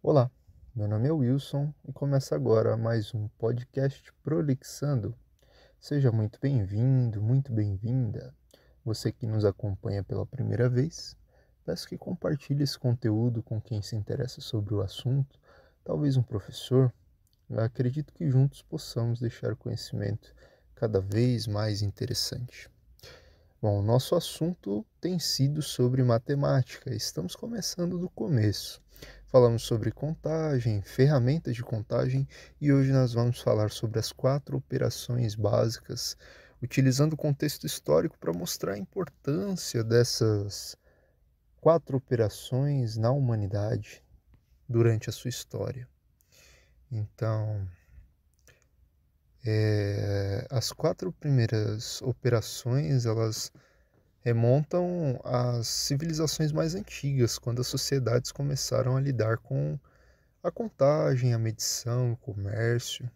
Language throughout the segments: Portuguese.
Olá, meu nome é Wilson e começa agora mais um podcast Prolixando. Seja muito bem-vindo, muito bem-vinda. Você que nos acompanha pela primeira vez, peço que compartilhe esse conteúdo com quem se interessa sobre o assunto, talvez um professor. Eu acredito que juntos possamos deixar o conhecimento cada vez mais interessante. Bom, nosso assunto tem sido sobre matemática. Estamos começando do começo. Falamos sobre contagem, ferramentas de contagem e hoje nós vamos falar sobre as 4 operações básicas, utilizando o contexto histórico para mostrar a importância dessas 4 operações na humanidade durante a sua história. Então, as 4 primeiras operações, elas remontam às civilizações mais antigas, quando as sociedades começaram a lidar com a contagem, a medição, o comércio.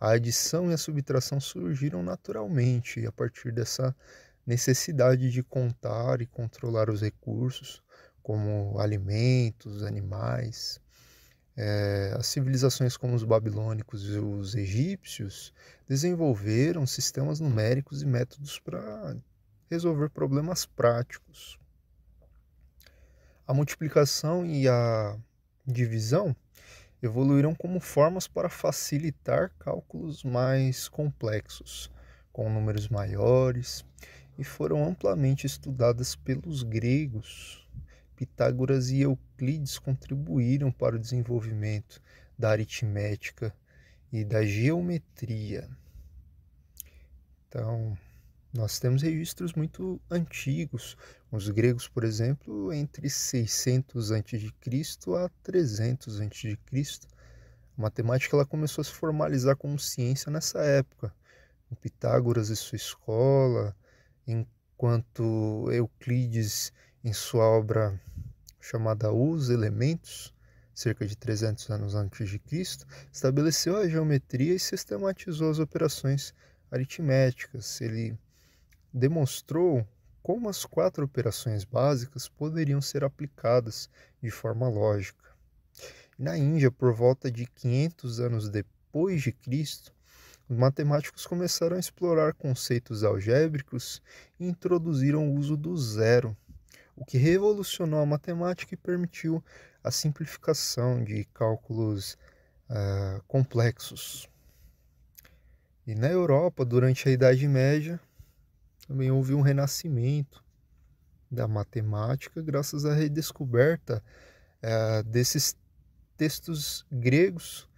A adição e a subtração surgiram naturalmente a partir dessa necessidade de contar e controlar os recursos, como alimentos, animais. As civilizações como os babilônicos e os egípcios desenvolveram sistemas numéricos e métodos para resolver problemas práticos. A multiplicação e a divisão evoluíram como formas para facilitar cálculos mais complexos, com números maiores, e foram amplamente estudadas pelos gregos. Pitágoras e Euclides contribuíram para o desenvolvimento da aritmética e da geometria. Então, nós temos registros muito antigos. Os gregos, por exemplo, entre 600 a.C. a 300 a.C. A matemática ela começou a se formalizar como ciência nessa época. O Pitágoras e sua escola, enquanto Euclides, em sua obra chamada Os Elementos, cerca de 300 anos antes de Cristo, estabeleceu a geometria e sistematizou as operações aritméticas. Ele demonstrou como as 4 operações básicas poderiam ser aplicadas de forma lógica. Na Índia, por volta de 500 anos depois de Cristo, os matemáticos começaram a explorar conceitos algébricos e introduziram o uso do zero, o que revolucionou a matemática e permitiu a simplificação de cálculos complexos. E na Europa, durante a Idade Média, também houve um renascimento da matemática graças à redescoberta desses textos gregos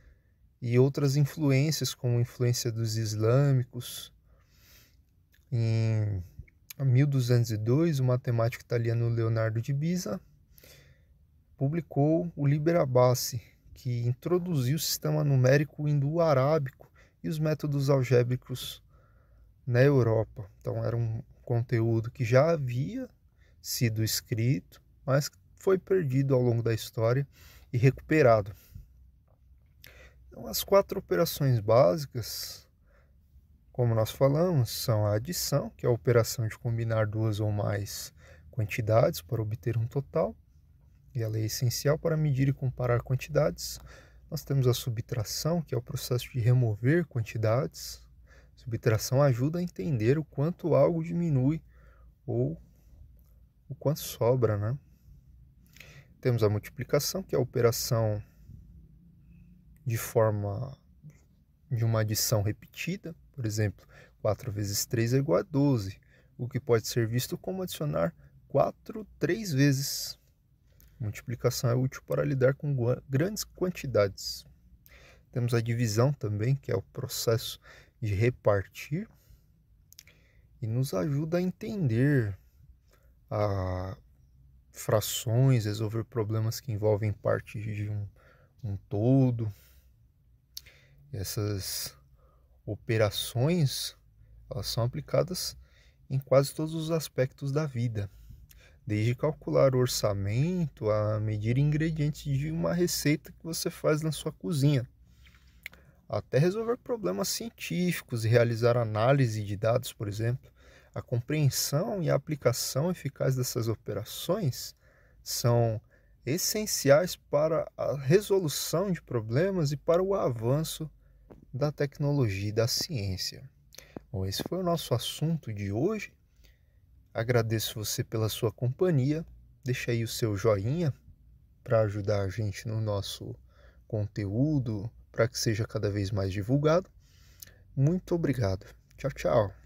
e outras influências, como a influência dos islâmicos. Em 1202, o matemático italiano Leonardo de Pisa publicou o Liber Abaci, que introduziu o sistema numérico indo-arábico e os métodos algébricos na Europa. Então era um conteúdo que já havia sido escrito, mas foi perdido ao longo da história e recuperado. Então, as 4 operações básicas, como nós falamos, são a adição, que é a operação de combinar duas ou mais quantidades para obter um total, e ela é essencial para medir e comparar quantidades. Nós temos a subtração, que é o processo de remover quantidades. Subtração ajuda a entender o quanto algo diminui ou o quanto sobra, né? Temos a multiplicação, que é a operação de forma de uma adição repetida. Por exemplo, 4 vezes 3 é igual a 12, o que pode ser visto como adicionar 4 3 vezes. Multiplicação é útil para lidar com grandes quantidades. Temos a divisão também, que é o processo de repartir, e nos ajuda a entender frações, resolver problemas que envolvem parte de um todo. Essas operações, elas são aplicadas em quase todos os aspectos da vida, desde calcular o orçamento a medir ingredientes de uma receita que você faz na sua cozinha, até resolver problemas científicos e realizar análise de dados, por exemplo. A compreensão e a aplicação eficaz dessas operações são essenciais para a resolução de problemas e para o avanço da tecnologia e da ciência. Bom, esse foi o nosso assunto de hoje. Agradeço você pela sua companhia. Deixa aí o seu joinha para ajudar a gente no nosso conteúdo, para que seja cada vez mais divulgado. Muito obrigado. Tchau, tchau.